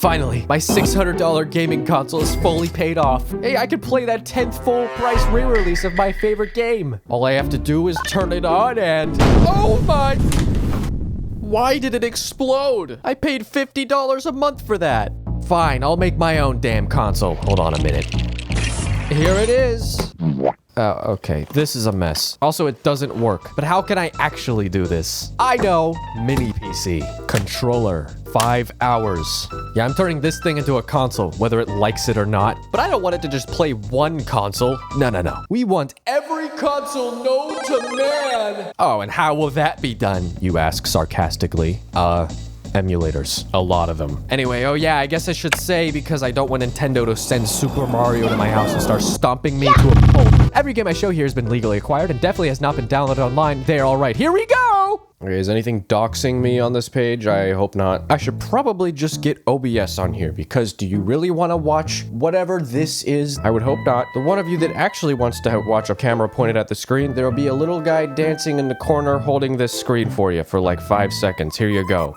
Finally, my $600 gaming console is fully paid off. Hey, I can play that 10th full price re-release of my favorite game. All I have to do is turn it on and... Oh my... Why did it explode? I paid $50 a month for that. Fine, I'll make my own damn console. Hold on a minute. Here it is. Oh, okay. This is a mess. Also, it doesn't work. But how can I actually do this? I know. Mini PC. Controller. 5 hours. Yeah, I'm turning this thing into a console, whether it likes it or not. But I don't want it to just play one console. No. We want every console known to man. Oh, and how will that be done? You ask sarcastically. Emulators. A lot of them. Anyway, oh yeah, I guess I should say, because I don't want Nintendo to send Super Mario to my house and start stomping me to a pulp. Every game I show here has been legally acquired and definitely has not been downloaded online. They're all right. Here we go! Okay, is anything doxing me on this page? I hope not. I should probably just get OBS on here, because do you really want to watch whatever this is? I would hope not. The one of you that actually wants to watch a camera pointed at the screen, there'll be a little guy dancing in the corner holding this screen for you for like 5 seconds. Here you go.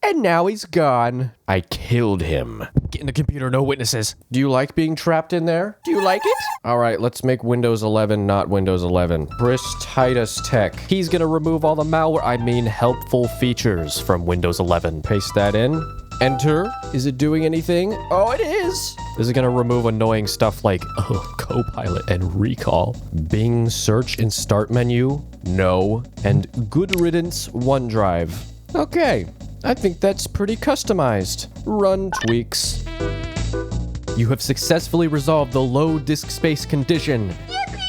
And now he's gone. I killed him. Get in the computer, no witnesses. Do you like being trapped in there? Do you like it? All right, let's make Windows 11 not Windows 11. Briss Titus Tech. He's gonna remove all the malware, helpful features from Windows 11. Paste that in. Enter. Is it doing anything? Oh, it is. Is it gonna remove annoying stuff like Copilot and Recall? Bing search and start menu? No. And good riddance OneDrive. Okay. I think that's pretty customized. Run tweaks. You have successfully resolved the low disk space condition.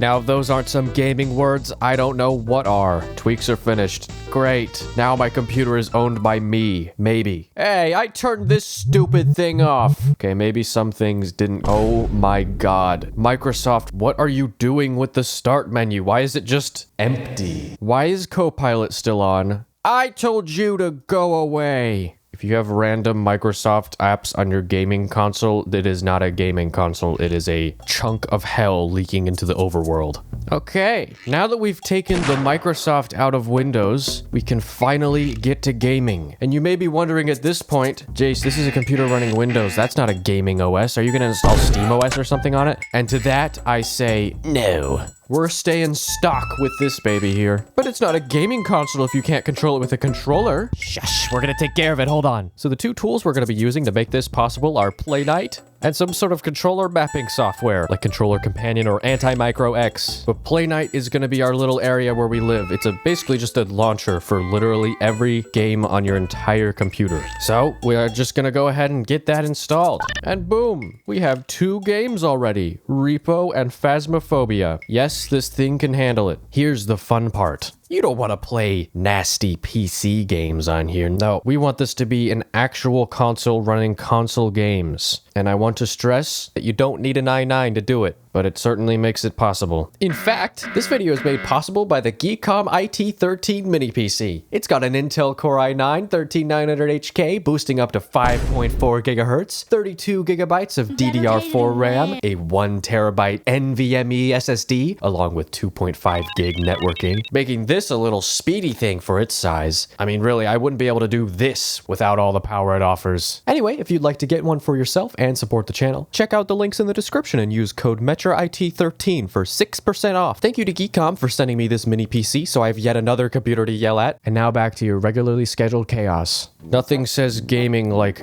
Now, if those aren't some gaming words, I don't know what are. Tweaks are finished. Great. Now my computer is owned by me. Maybe. Hey, I turned this stupid thing off. Okay, maybe some things didn't. Oh my God. Microsoft, what are you doing with the start menu? Why is it just empty? Why is Copilot still on? I told you to go away. If you have random Microsoft apps on your gaming console, it is not a gaming console. It is a chunk of hell leaking into the overworld. Okay, now that we've taken the Microsoft out of Windows, we can finally get to gaming. And you may be wondering at this point, Jace, this is a computer running Windows. That's not a gaming OS. Are you going to install SteamOS or something on it? And to that, I say no. We're staying stock with this baby here. But it's not a gaming console if you can't control it with a controller. Shush, we're gonna take care of it, hold on. So the two tools we're gonna be using to make this possible are Playnite and some sort of controller mapping software, like Controller Companion or Anti-Micro X. But Playnite is gonna be our little area where we live. It's basically just a launcher for literally every game on your entire computer. So we are just gonna go ahead and get that installed. And boom, we have 2 games already, Repo and Phasmophobia. Yes, this thing can handle it. Here's the fun part. You don't want to play nasty PC games on here. No, we want this to be an actual console running console games. And I want to stress that you don't need an i9 to do it, but it certainly makes it possible. In fact, this video is made possible by the GEEKOM IT13 Mini PC. It's got an Intel Core i9 13900HK boosting up to 5.4 GHz, 32 gigabytes of DDR4 RAM, a 1 terabyte NVMe SSD, along with 2.5 gig networking, making this a little speedy thing for its size. I mean, really, I wouldn't be able to do this without all the power it offers. Anyway, if you'd like to get one for yourself and support the channel, check out the links in the description and use code METROIT13 for 6% off. Thank you to GEEKOM for sending me this mini PC so I have yet another computer to yell at. And now back to your regularly scheduled chaos. Nothing says gaming like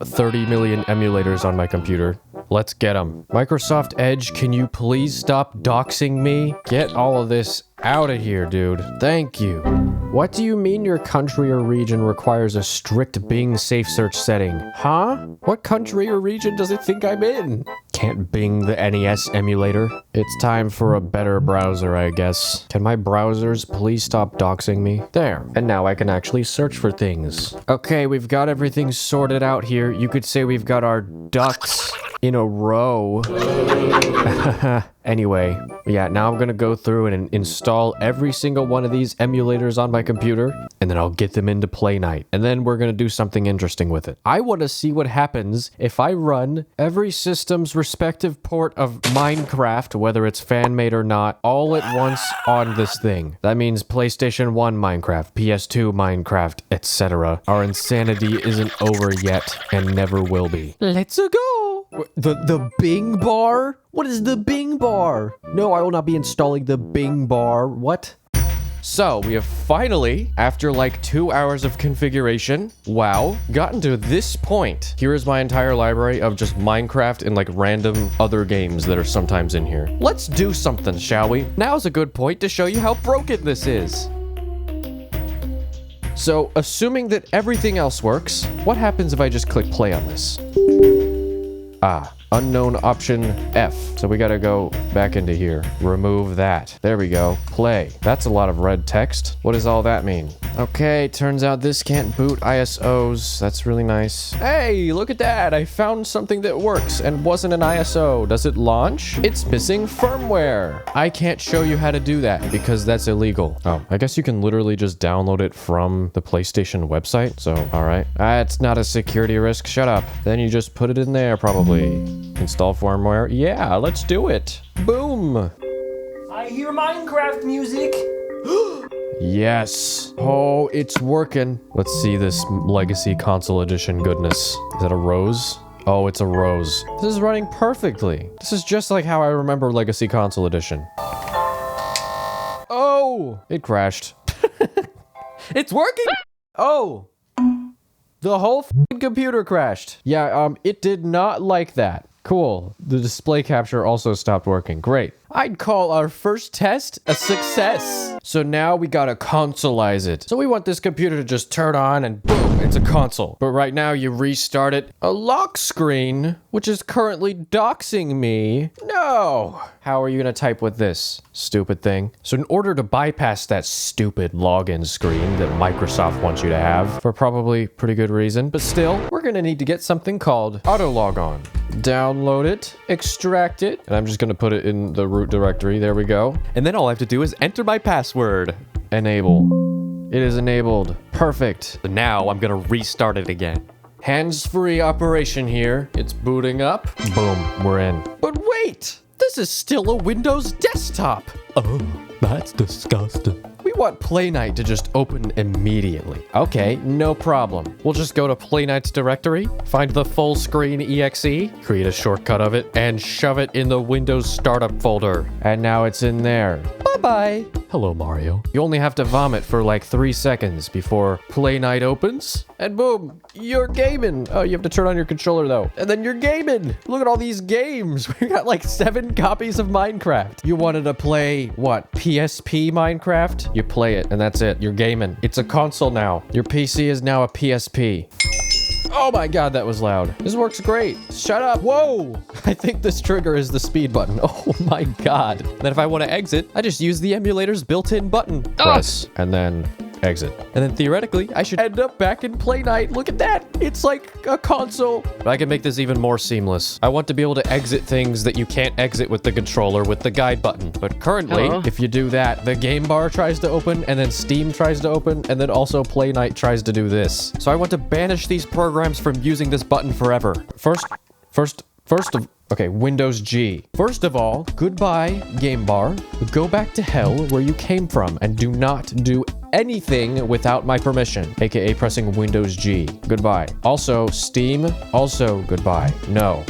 30 million emulators on my computer. Let's get them. Microsoft Edge, can you please stop doxing me? Get all of this out of here, dude. Thank you. What do you mean your country or region requires a strict Bing safe search setting? Huh? What country or region does it think I'm in? Can't Bing the NES emulator? It's time for a better browser, I guess. Can my browsers please stop doxing me? There. And now I can actually search for things. Okay, we've got everything sorted out here. You could say we've got our ducks in a row. Anyway, yeah, now I'm gonna go through and install every single one of these emulators on my computer, and then I'll get them into Play Night. And then we're gonna do something interesting with it. I want to see what happens if I run every system's respective port of Minecraft, whether it's fan-made or not, all at once on this thing. That means PlayStation 1 Minecraft, PS2 Minecraft, etc. Our insanity isn't over yet and never will be. Let's go! The Bing bar? What is the Bing bar? No, I will not be installing the Bing bar. What? So, we have finally, after like 2 hours of configuration, wow, gotten to this point. Here is my entire library of just Minecraft and like random other games that are sometimes in here. Let's do something, shall we? Now's a good point to show you how broken this is. So, assuming that everything else works, what happens if I just click play on this? Ah, unknown option F. So we gotta go back into here. Remove that. There we go. Play. That's a lot of red text. What does all that mean? Okay, turns out this can't boot ISOs. That's really nice. Hey, look at that. I found something that works and wasn't an ISO. Does it launch? It's missing firmware. I can't show you how to do that because that's illegal. Oh, I guess you can literally just download it from the PlayStation website. So, all right. It's not a security risk. Shut up. Then you just put it in there probably. Install firmware. Yeah, let's do it. Boom. I hear Minecraft music. Yes. Oh, it's working. Let's see this Legacy Console Edition goodness. Is that a rose? Oh, it's a rose. This is running perfectly. This is just like how I remember Legacy Console Edition. Oh, it crashed. It's working. Oh. The whole f***ing computer crashed. Yeah, it did not like that. Cool. The display capture also stopped working. Great. I'd call our first test a success. So now we gotta consoleize it. So we want this computer to just turn on and boom, it's a console. But right now you restart it. A lock screen, which is currently doxing me. No. How are you gonna type with this stupid thing? So in order to bypass that stupid login screen that Microsoft wants you to have, for probably pretty good reason, but still, we're gonna need to get something called auto logon. Download it, extract it, and I'm just gonna put it in the root directory. There we go. And then all I have to do is enter my password. Enable. It is enabled. Perfect. So now I'm gonna restart it again. Hands-free operation here. It's booting up. Boom, we're in. But wait! This is still a Windows desktop. Oh, that's disgusting. We want Play Night to just open immediately. Okay, no problem. We'll just go to Play Night's directory, find the full screen exe, create a shortcut of it, and shove it in the Windows startup folder. And now it's in there. Bye-bye. Hello, Mario. You only have to vomit for like 3 seconds before Play Night opens, and boom, you're gaming. Oh, you have to turn on your controller though. And then you're gaming. Look at all these games. We got like 7 copies of Minecraft. You wanted to play, what, PSP Minecraft? You play it, and that's it. You're gaming. It's a console now. Your PC is now a PSP. Oh my god, that was loud. This works great. Shut up. Whoa! I think this trigger is the speed button. Oh my god. Then if I want to exit, I just use the emulator's built-in button. Press, and then exit. And then theoretically, I should end up back in Play Night. Look at that. It's like a console. But I can make this even more seamless. I want to be able to exit things that you can't exit with the controller with the guide button. But currently, if you do that, the game bar tries to open, and then Steam tries to open, and then also Play Night tries to do this. So I want to banish these programs from using this button forever. Okay, Windows G. First of all, goodbye, game bar. Go back to hell where you came from and do not do anything without my permission, aka pressing Windows G. Goodbye. Also, Steam, also goodbye. No.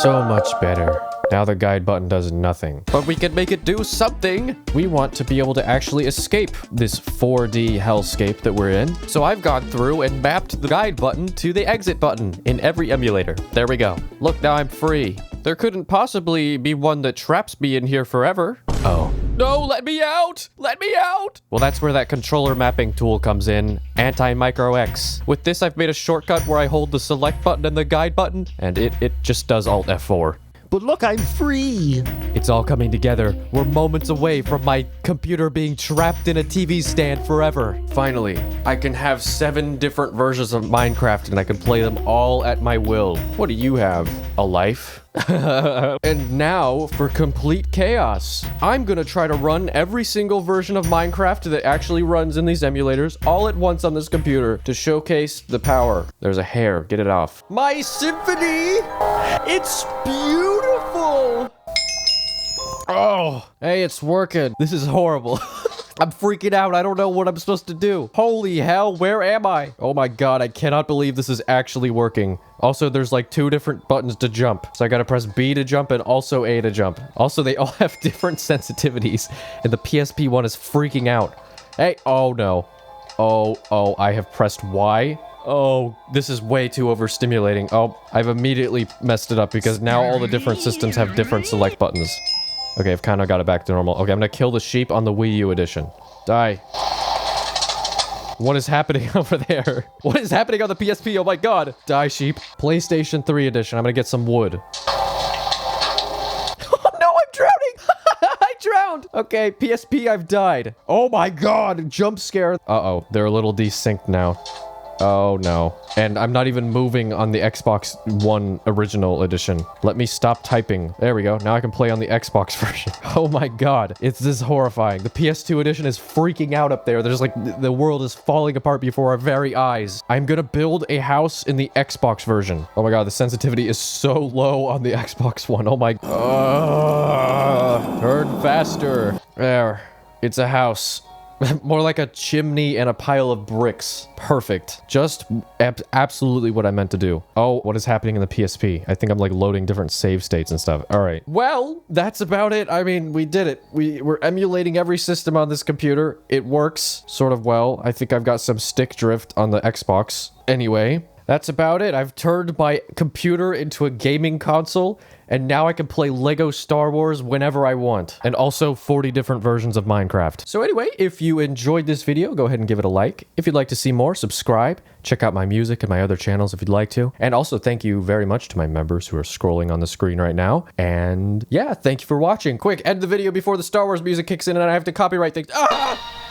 So much better. Now the guide button does nothing. But we can make it do something! We want to be able to actually escape this 4D hellscape that we're in. So I've gone through and mapped the guide button to the exit button in every emulator. There we go. Look, now I'm free. There couldn't possibly be one that traps me in here forever. Oh. No, let me out! Let me out! Well, that's where that controller mapping tool comes in. Anti-Micro X. With this, I've made a shortcut where I hold the select button and the guide button, and it just does Alt F4. But look, I'm free. It's all coming together. We're moments away from my computer being trapped in a TV stand forever. Finally, I can have 7 different versions of Minecraft and I can play them all at my will. What do you have? A life? And now for complete chaos. I'm gonna try to run every single version of Minecraft that actually runs in these emulators all at once on this computer to showcase the power. There's a hair. Get it off. My symphony! It's beautiful! Oh, hey, it's working. This is horrible. I'm freaking out. I don't know what I'm supposed to do. Holy hell, where am I? Oh my god, I cannot believe this is actually working. Also, there's like 2 different buttons to jump. So I gotta press B to jump and also A to jump. Also, they all have different sensitivities. And the PSP one is freaking out. Hey, oh no. Oh, I have pressed Y. Oh, this is way too overstimulating. Oh, I've immediately messed it up because now all the different systems have different select buttons. Okay, I've kind of got it back to normal. Okay, I'm gonna kill the sheep on the Wii U edition. Die. What is happening over there? What is happening on the PSP? Oh my god. Die, sheep. PlayStation 3 edition. I'm gonna get some wood. Oh no, I'm drowning! I drowned! Okay, PSP, I've died. Oh my god, jump scare. Uh-oh, they're a little desynced now. Oh no. And I'm not even moving on the Xbox One original edition. Let me stop typing. There we go. Now I can play on the Xbox version. Oh my god. This is horrifying. The PS2 edition is freaking out up there. There's like, the world is falling apart before our very eyes. I'm gonna build a house in the Xbox version. Oh my god, the sensitivity is so low on the Xbox One. Oh my... turn faster. There. It's a house. More like a chimney and a pile of bricks. Perfect. Just absolutely what I meant to do. Oh, what is happening in the PSP? I think I'm like loading different save states and stuff. All right. Well, that's about it. I mean, we did it. We're emulating every system on this computer. It works sort of well. I think I've got some stick drift on the Xbox. Anyway, that's about it. I've turned my computer into a gaming console, and now I can play Lego Star Wars whenever I want. And also 40 different versions of Minecraft. So anyway, if you enjoyed this video, go ahead and give it a like. If you'd like to see more, subscribe. Check out my music and my other channels if you'd like to. And also thank you very much to my members who are scrolling on the screen right now. And yeah, thank you for watching. Quick, end the video before the Star Wars music kicks in and I have to copyright things. Ah!